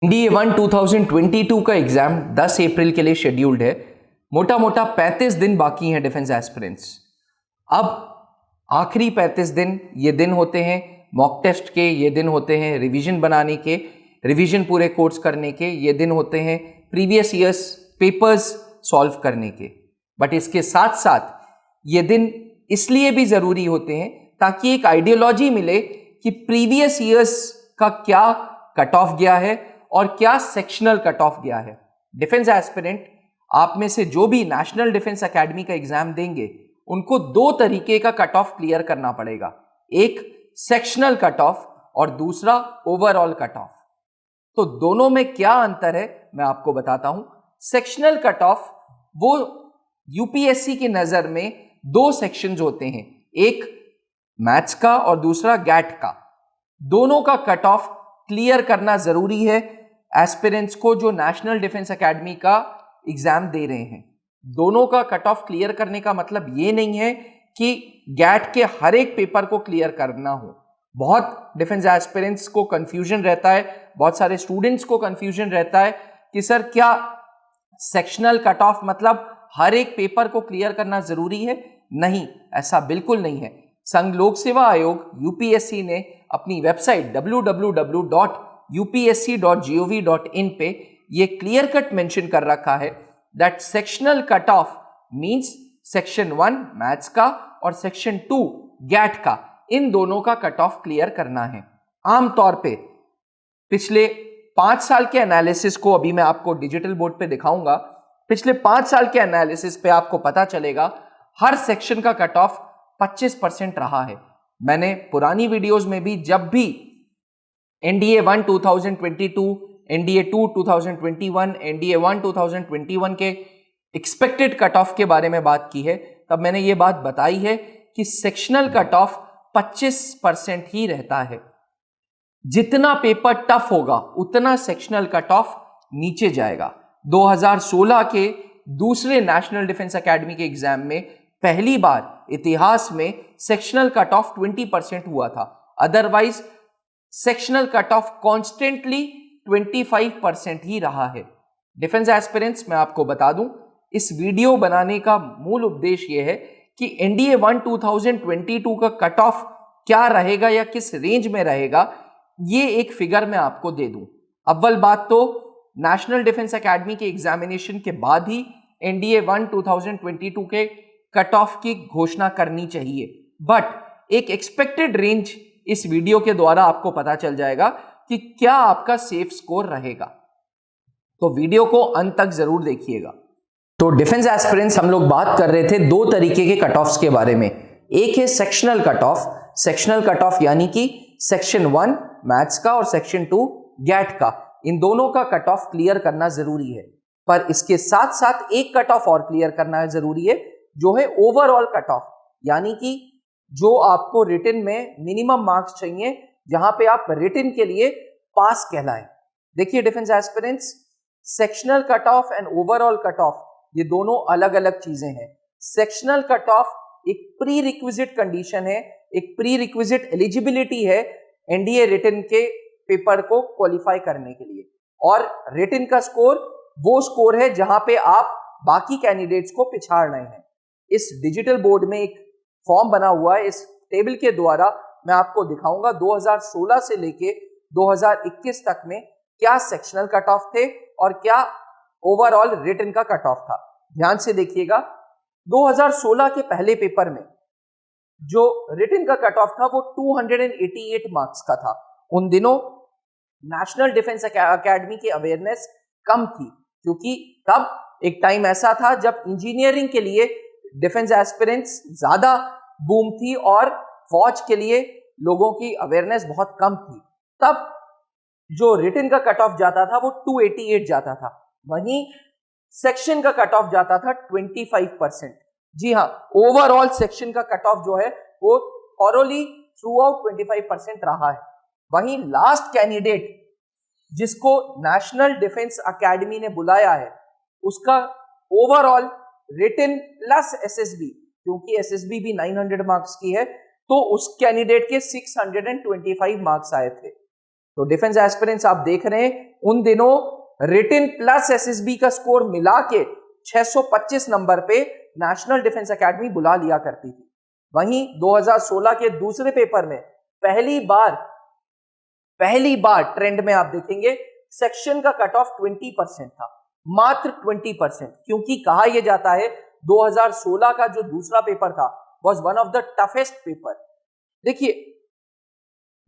NDA 1 2022 का exam 10 अप्रैल के लिए शेड्यूल्ड है। मोटा मोटा 35 दिन बाकी हैं डिफेंस एस्पिरेंट्स। अब आखिरी 35 दिन ये दिन होते हैं मॉक टेस्ट के, ये दिन होते हैं रिवीजन बनाने के, रिवीजन पूरे कोर्स करने के, ये दिन होते हैं प्रीवियस ईयर्स पेपर्स सॉल्व करने के। बट इसके साथ साथ ये दिन इसलिए भी ज़रूरी होते हैं ताकि एक आइडियोलॉजी मिले कि प्रीवियस ईयर्स का क्या कट ऑफ गया है और क्या सेक्शनल कट ऑफ गया है। डिफेंस एस्पिरेंट आप में से जो भी नेशनल डिफेंस एकेडमी का एग्जाम देंगे उनको दो तरीके का कट ऑफ क्लियर करना पड़ेगा, एक सेक्शनल कट ऑफ और दूसरा ओवरऑल कट ऑफ। तो दोनों में क्या अंतर है मैं आपको बताता हूं। सेक्शनल कट ऑफ वो यूपीएससी की नजर में दो सेक्शंस होते हैं, एक मैथ्स का और दूसरा गैट का। दोनों का कट ऑफ क्लियर करना जरूरी है एस्पिरेंट्स को जो नेशनल डिफेंस एकेडमी का एग्जाम दे रहे हैं। दोनों का कट ऑफ क्लियर करने का मतलब ये नहीं है कि गैट के हर एक पेपर को क्लियर करना हो। बहुत डिफेंस एस्पिरेंट्स को कंफ्यूजन रहता है, बहुत सारे स्टूडेंट्स को कंफ्यूजन रहता है कि सर क्या सेक्शनल कट ऑफ मतलब हर एक पेपर को क्लियर करना जरूरी है? नहीं, ऐसा बिल्कुल नहीं है। संघ लोक सेवा आयोग यूपीएससी ने अपनी वेबसाइट www.upsc.gov.in पे ये क्लियर कट मेंशन कर रखा है that sectional cut off means section 1 maths का और सेक्शन 2 गैट का, इन दोनों का कट ऑफ क्लियर करना है। आमतौर पे पिछले 5 साल के एनालिसिस को अभी मैं आपको डिजिटल बोर्ड पे दिखाऊंगा। पिछले 5 साल के एनालिसिस पे आपको पता चलेगा हर सेक्शन का कट ऑफ 25% रहा है। मैंने पुरानी वीडियोस में भी जब भी एनडीए 1 2022, एनडीए 2 2021, एनडीए 1 2021 के एक्सपेक्टेड कट ऑफ के बारे में बात की है, तब मैंने ये बात बताई है कि सेक्शनल कट ऑफ 25% ही रहता है। जितना पेपर टफ होगा उतना सेक्शनल कट ऑफ नीचे जाएगा। 2016 के दूसरे नेशनल डिफेंस एकेडमी के एग्जाम में पहली बार इतिहास में सेक्शनल कट ऑफ 20% हुआ था। Otherwise sectional cut off constantly 25% ही रहा है। डिफेंस एस्पिरेंट्स मैं आपको बता दूं, इस वीडियो बनाने का मूल उद्देश्य यह है कि एनडीए 1 2022 का कट ऑफ क्या रहेगा या किस रेंज में रहेगा, ये एक फिगर मैं आपको दे दूं। अव्वल बात तो नेशनल डिफेंस एकेडमी के एग्जामिनेशन के बाद ही एनडीए 1 2022 के कट ऑफ की घोषणा करनी चाहिए, बट एक एक्सपेक्टेड रेंज इस वीडियो के द्वारा आपको पता चल जाएगा कि क्या आपका सेफ स्कोर रहेगा। तो वीडियो को अंत तक जरूर देखिएगा। तो डिफेंस एस्पिरेंट्स हम लोग बात कर रहे थे दो तरीके के कट ऑफ्स के बारे में। एक है sectional cut off. Sectional cut off यानी कि सेक्शन 1 मैथ्स का और सेक्शन 2 गैट का, इन दोनों का कट ऑफ क्लियर करना जरूरी है। पर इसके साथ साथ एक कट ऑफ और क्लियर करना जरूरी है जो है ओवरऑल कट ऑफ, यानी कि जो आपको रिटन में मिनिमम मार्क्स चाहिए, जहां पे आप रिटन के लिए पास कहलाएं। देखिए defence aspirants, sectional cut off and overall cut off ये दोनों अलग अलग चीजें हैं। सेक्शनल कट ऑफ एक प्री रिक्विजिट कंडीशन है, एक प्री रिक्विजिट एलिजिबिलिटी है एनडीए रिटन के पेपर को क्वालिफाई करने के लिए, और रिटन का स्कोर वो स्कोर है जहां पे आप बाकी कैंडिडेट्स को पिछाड़ रहे हैं। इस डिजिटल बोर्ड में एक फॉर्म बना हुआ है, इस टेबल के द्वारा मैं आपको दिखाऊंगा 2016 से लेके 2021 तक में क्या सेक्शनल कट ऑफ थे और क्या ओवरऑल रिटन का कट ऑफ था। ध्यान से देखिएगा, 2016 के पहले पेपर में जो रिटन का कट ऑफ था वो 288 मार्क्स का था। उन दिनों नेशनल डिफेंस एकेडमी की अवेयरनेस कम थी, क्योंकि तब एक टाइम ऐसा था जब इंजीनियरिंग के लिए डिफेंस एस्पिरेंट्स ज्यादा बूम थी और फौज के लिए लोगों की अवेयरनेस बहुत कम थी। तब जो रिटन का कट ऑफ जाता था वो 288 जाता था, वहीं सेक्शन का कट ऑफ जाता था 25%। जी हाँ, ओवरऑल सेक्शन का कट ऑफ जो है वो थॉरोली थ्रू आउट 25% रहा है। वहीं लास्ट कैंडिडेट जिसको नेशनल डिफेंस एकेडमी ने बुलाया है उसका ओवरऑल रिटन प्लस एसएसबी, क्योंकि एसएसबी भी 900 मार्क्स की है, तो उस कैंडिडेट के 625 मार्क्स आए थे। तो डिफेंस एस्पिरेंट्स आप देख रहे हैं उन दिनों रिटिन प्लस एसएसबी का स्कोर मिला के 625 नंबर पे नेशनल डिफेंस एकेडमी बुला लिया करती थी। वहीं 2016 के दूसरे पेपर में पहली बार ट्रेंड में आप देखेंगे सेक्शन का कट ऑफ 20% था, मात्र 20%, क्योंकि कहा यह जाता है 2016 का जो दूसरा पेपर था was one of the toughest paper. देखिए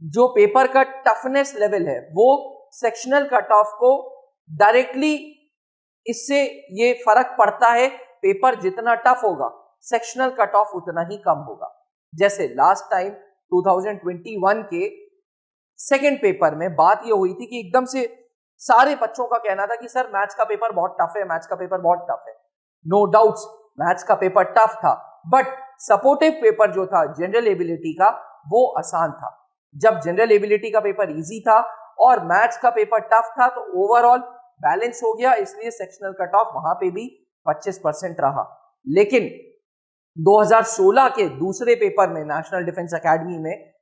जो पेपर का टफनेस लेवल है वो सेक्शनल कट ऑफ को डायरेक्टली, इससे ये फर्क पड़ता है, पेपर जितना टफ होगा सेक्शनल कट ऑफ उतना ही कम होगा। जैसे लास्ट टाइम 2021 के सेकेंड पेपर में बात ये हुई थी कि एकदम से सारे बच्चों का कहना था कि सर मैथ्स का पेपर बहुत टफ है, मैथ्स का पेपर बहुत टफ है। नो डाउट्स मैथ्स का पेपर टफ था, बट सपोर्टिव पेपर जो था जनरल एबिलिटी का वो आसान था। जब जनरल एबिलिटी का पेपर इजी था और मैथ्स का पेपर टफ था तो ओवरऑल बैलेंस हो गया, इसलिए सेक्शनल कट ऑफ वहां पे भी 25% रहा। लेकिन 2016 के दूसरे पेपर में नेशनल डिफेंस एकेडमी में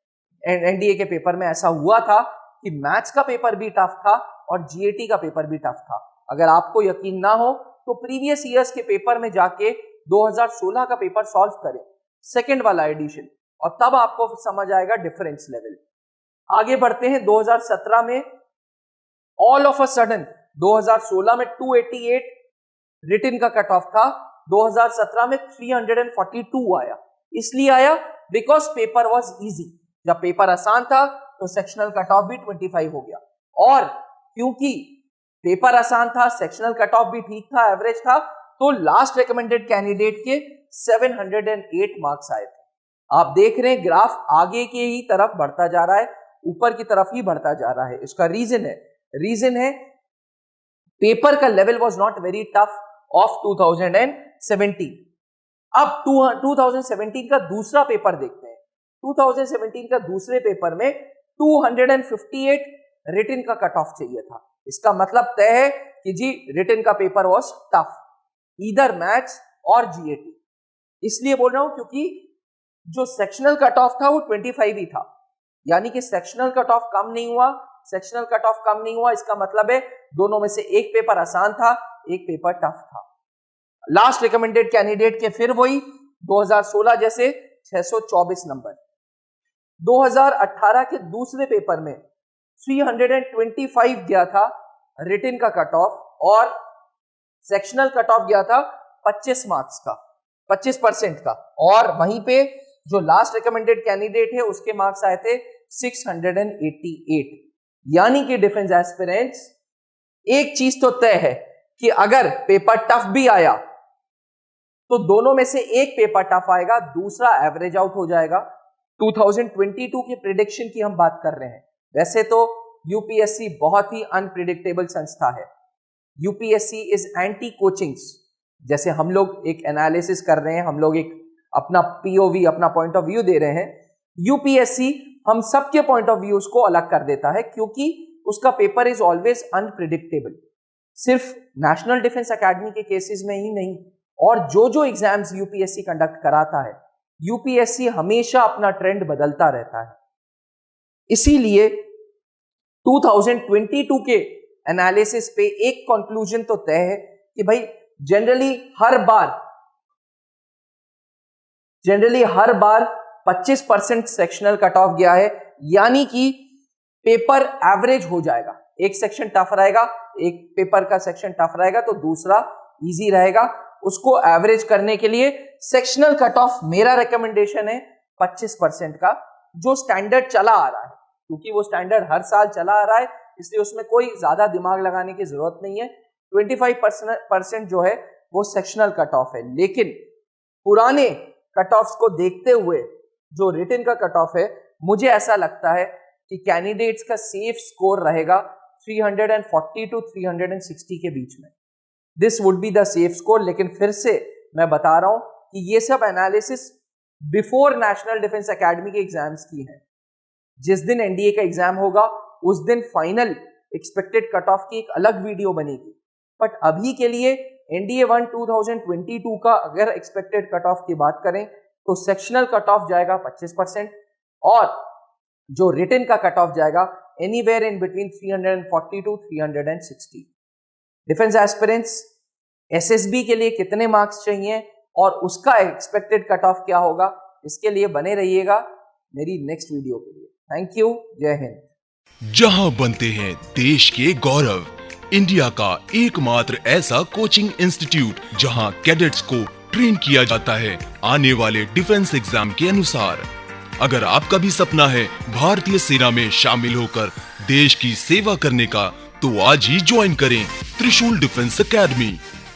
एनडीए के पेपर में ऐसा हुआ था कि मैथ्स का पेपर भी टफ था और जीएटी का पेपर भी टफ था। अगर आपको यकीन ना हो तो प्रीवियस ईयर्स के पेपर में जाके 2016 का पेपर सॉल्व करें, सेकंड वाला एडिशन, और तब आपको समझ आएगा डिफरेंस लेवल। आगे बढ़ते हैं 2017 में ऑल ऑफ अ सडन 2016 में 288 रिटिन का कट ऑफ था, 2017 में 342 आया। इसलिए आया बिकॉज पेपर वाज इजी। जब पेपर आसान था तो सेक्शनल कट ऑफ भी 25 हो गया, और क्योंकि पेपर आसान था, सेक्शनल कट ऑफ भी ठीक था, एवरेज था, तो लास्ट रिकमेंडेड कैंडिडेट के 708 मार्क्स आए थे। आप देख रहे हैं ग्राफ आगे के ही तरफ बढ़ता जा रहा है, ऊपर की तरफ ही बढ़ता जा रहा है। इसका रीजन है पेपर का level was not very tough of 2017। अब 2017 का दूसरा पेपर देखते हैं। 2017 का दूसरे पेपर में 258 रिटिन का कट ऑफ चाहिए था। इसका मतलब तय है कि जी रिटिन का paper was tough, either maths और जीएटी। इसलिए बोल रहा हूं क्योंकि जो सेक्शनल कट ऑफ था वो 25 ही था, यानी कि सेक्शनल कट ऑफ कम नहीं हुआ, इसका मतलब है दोनों में से एक पेपर आसान था, एक पेपर टफ था। लास्ट रिकमेंडेड कैंडिडेट के फिर वही 2016 जैसे 624 नंबर। 2018 के दूसरे पेपर में 325 गया था रिटिन का कट ऑफ, और सेक्शनल कट ऑफ गया था 25 मार्क्स का, 25% का, और वहीं पे जो लास्ट रिकमेंडेड कैंडिडेट है उसके मार्क्स आए थे 688। यानी कि डिफेंस एस्पिरेंट्स एक चीज तो तय है कि अगर पेपर टफ भी आया तो दोनों में से एक पेपर टफ आएगा, दूसरा एवरेज आउट हो जाएगा। 2022 के प्रिडिक्शन की हम बात कर रहे हैं। वैसे तो यूपीएससी बहुत ही अनप्रिडिक्टेबल संस्था है। UPSC is anti coachings. जैसे हम लोग एक एनालिसिस कर रहे हैं, हम लोग एक अपना पीओवी, अपना पॉइंट ऑफ व्यू दे रहे हैं, यूपीएससी हम सबके पॉइंट ऑफ व्यूज को अलग कर देता है, क्योंकि उसका पेपर इज ऑलवेज अनप्रिडिक्टेबल। सिर्फ नेशनल डिफेंस एकेडमी के केसेस में ही नहीं, और जो एग्जाम्स यूपीएससी कंडक्ट कराता है, यूपीएससी हमेशा अपना ट्रेंड बदलता रहता है। इसीलिए 2022 के एनालिसिस पे एक कंक्लूजन तो तय है कि भाई जनरली हर बार 25% सेक्शनल कट ऑफ गया है, यानी कि पेपर एवरेज हो जाएगा। एक सेक्शन टफ रहेगा, एक पेपर का सेक्शन टफ रहेगा तो दूसरा इजी रहेगा। उसको एवरेज करने के लिए सेक्शनल कट ऑफ मेरा रिकमेंडेशन है 25% का, जो स्टैंडर्ड चला आ रहा है, क्योंकि वो स्टैंडर्ड हर साल चला आ रहा है, इसलिए उसमें कोई ज्यादा दिमाग लगाने की जरूरत नहीं है। 25% जो है वो सेक्शनल कट ऑफ है, लेकिन पुराने कट ऑफ्स को देखते हुए जो रिटन का कट ऑफ है, मुझे ऐसा लगता है कि कैंडिडेट्स का सेफ स्कोर रहेगा 340 टू 360 के बीच में। This would be the safe score. लेकिन फिर से मैं बता रहा हूं कि ये सब analysis before national defence academy के एग्जाम्स की है। जिस दिन एनडीए का एग्जाम होगा उस दिन फाइनल एक्सपेक्टेड कट ऑफ की एक अलग वीडियो बनेगी, बट अभी के लिए एनडीए 1 2022 का अगर एक्सपेक्टेड कट ऑफ की बात करें तो सेक्शनल कट ऑफ जाएगा 25% और जो रिटन का कट ऑफ जाएगा anywhere in between 340 to 360. Defence aspirants SSB के लिए कितने मार्क्स चाहिए और उसका एक्सपेक्टेड कट ऑफ क्या होगा, इसके लिए बने रहिएगा मेरी नेक्स्ट वीडियो के लिए। थैंक यू, जय हिंद। जहां बनते हैं देश के गौरव, इंडिया का एकमात्र ऐसा कोचिंग इंस्टीट्यूट जहां कैडेट्स को ट्रेन किया जाता है आने वाले डिफेंस एग्जाम के अनुसार। अगर आपका भी सपना है भारतीय सेना में शामिल होकर देश की सेवा करने का, तो आज ही ज्वाइन करें त्रिशूल डिफेंस एकेडमी।